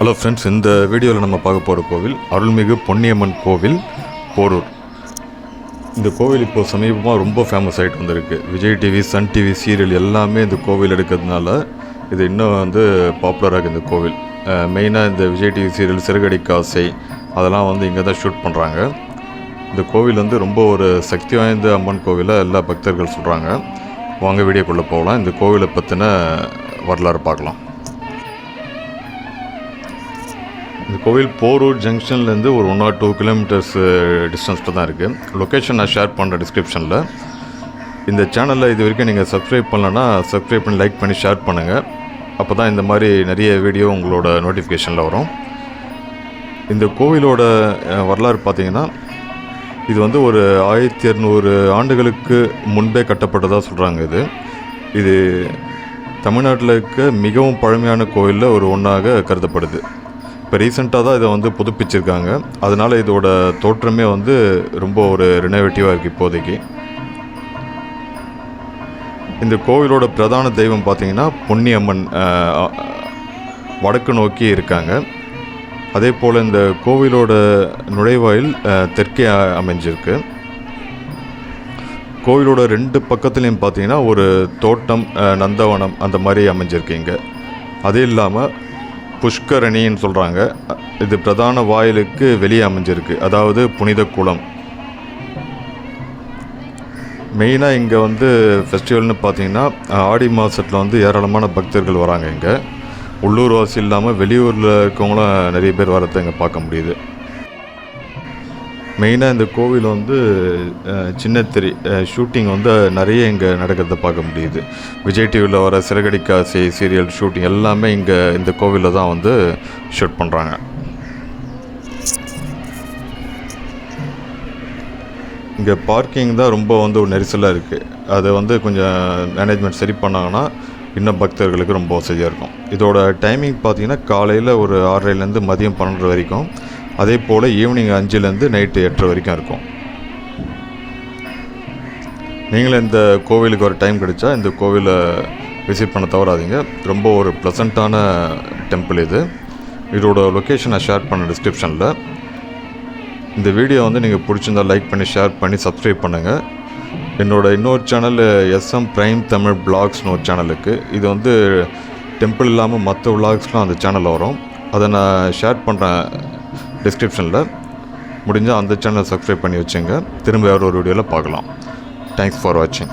Hello friends, இந்த வீடியோவில் நம்ம பார்க்க போகிற கோவில் அருள்மிகு பொன்னியம்மன் கோவில் போரூர். இந்த கோவில் இப்போது சமீபமாக ரொம்ப ஃபேமஸ் ஆகிட்டு வந்திருக்கு. Vijay TV, Sun TV serial எல்லாமே இந்த கோவில் எடுக்கிறதுனால இது இன்னும் பாப்புலராக இந்த கோவில். மெயினாக இந்த விஜய் டிவி சீரியல் சிறகடிக்க ஆசை அதெல்லாம் இங்கே தான் ஷூட் பண்ணுறாங்க. இந்த கோவில் ரொம்ப ஒரு சக்தி வாய்ந்த அம்மன் கோவிலாக எல்லா பக்தர்கள் சொல்கிறாங்க. வாங்க வீடியோக்குள்ளே போகலாம். இந்த கோவிலை பற்றின வரலாறு பார்க்கலாம். இந்த கோவில் போரூர் ஜங்ஷன்லேருந்து ஒரு 1 or 2 கிலோமீட்டர்ஸ் டிஸ்டன்ஸில் தான் இருக்குது. லொக்கேஷன் நான் ஷேர் பண்ணுற டிஸ்கிரிப்ஷனில். இந்த சேனலில் இது வரைக்கும் நீங்கள் சப்ஸ்கிரைப் பண்ணலன்னா சப்ஸ்கிரைப் பண்ணி லைக் பண்ணி ஷேர் பண்ணுங்கள். அப்போ தான் இந்த மாதிரி நிறைய வீடியோ உங்களோட நோட்டிஃபிகேஷனில் வரும். இந்த கோவிலோட வரலாறு பார்த்திங்கன்னா, இது ஒரு 1200 ஆண்டுகளுக்கு முன்பே கட்டப்பட்டதாக சொல்கிறாங்க. இது தமிழ்நாட்டில் இருக்க மிகவும் பழமையான கோவிலில் ஒன்றாக கருதப்படுது. இப்போ ரீசெண்டாக தான் இதை புதுப்பிச்சிருக்காங்க. அதனால் இதோட தோற்றமே ரொம்ப ஒரு ரினோவேட்டிவாக இருக்குது இப்போதைக்கு. இந்த கோவிலோட பிரதான தெய்வம் பார்த்திங்கன்னா பொன்னியம்மன் வடக்கு நோக்கி இருக்காங்க. அதே போல் இந்த கோவிலோட நுழைவாயில் தெற்கே அமைஞ்சிருக்கு. கோவிலோட 2 பக்கத்துலேயும் பார்த்திங்கன்னா ஒரு தோட்டம், நந்தவனம் அந்த மாதிரி அமைஞ்சிருக்கீங்க. அது இல்லாமல் புஷ்கரணின்னு சொல்கிறாங்க. இது பிரதான வாயிலுக்கு வெளியே அமைஞ்சிருக்கு, அதாவது புனித குளம். மெயினாக இங்கே ஃபெஸ்டிவல்னு பார்த்திங்கன்னா ஆடி மாதத்தில் ஏராளமான பக்தர்கள் வராங்க. இங்கே உள்ளூர் வாசி இல்லாமல் வெளியூரில் இருக்கவங்களும் நிறைய பேர் வரதை இங்கே பார்க்க முடியுது. மெயினாக இந்த கோவில் சின்னத்திரை ஷூட்டிங் நிறைய இங்கே நடக்கிறத பார்க்க முடியுது. விஜய் டிவியில் வர சிறகடிக்க ஆசை சீரியல் ஷூட்டிங் எல்லாமே இங்கே இந்த கோவிலில் தான் ஷூட் பண்ணுறாங்க. இங்கே பார்க்கிங் தான் ரொம்ப ஒரு நெரிசலாக இருக்குது. அதை கொஞ்சம் மேனேஜ்மெண்ட் சரி பண்ணாங்கன்னா இன்னும் பக்தர்களுக்கு ரொம்ப வசதியாக இருக்கும். இதோட டைமிங் பார்த்திங்கன்னா காலையில் ஒரு 6:30 மதியம் 12 வரைக்கும். அதே போல் ஈவினிங் 5 நைட்டு 8 வரைக்கும் இருக்கும். நீங்களும் இந்த கோவிலுக்கு ஒரு டைம் கிடைச்சா இந்த கோவிலை விசிட் பண்ண தவறாதீங்க. ரொம்ப ஒரு ப்ளசண்ட்டான டெம்பிள் இது. இதோட லொக்கேஷன் நான் ஷேர் பண்ண டிஸ்கிரிப்ஷனில். இந்த வீடியோ நீங்கள் பிடிச்சிருந்தால் லைக் பண்ணி ஷேர் பண்ணி சப்ஸ்கிரைப் பண்ணுங்கள். என்னோடய இன்னொரு சேனல் SM Prime Tamil Vlogsனு ஒரு சேனலுக்கு. இது டெம்பிள் இல்லாமல் மற்ற விலாக்ஸ்லாம் அந்த சேனலில் வரும். அதை நான் ஷேர் பண்ணுறேன் டிஸ்கிரிப்ஷனில். முடிஞ்சால் அந்த சேனலை சப்ஸ்கிரைப் பண்ணி வச்சுங்க. திரும்ப வேறு ஒரு வீடியோவில் பார்க்கலாம். தேங்க்ஸ் ஃபார் வாட்சிங்.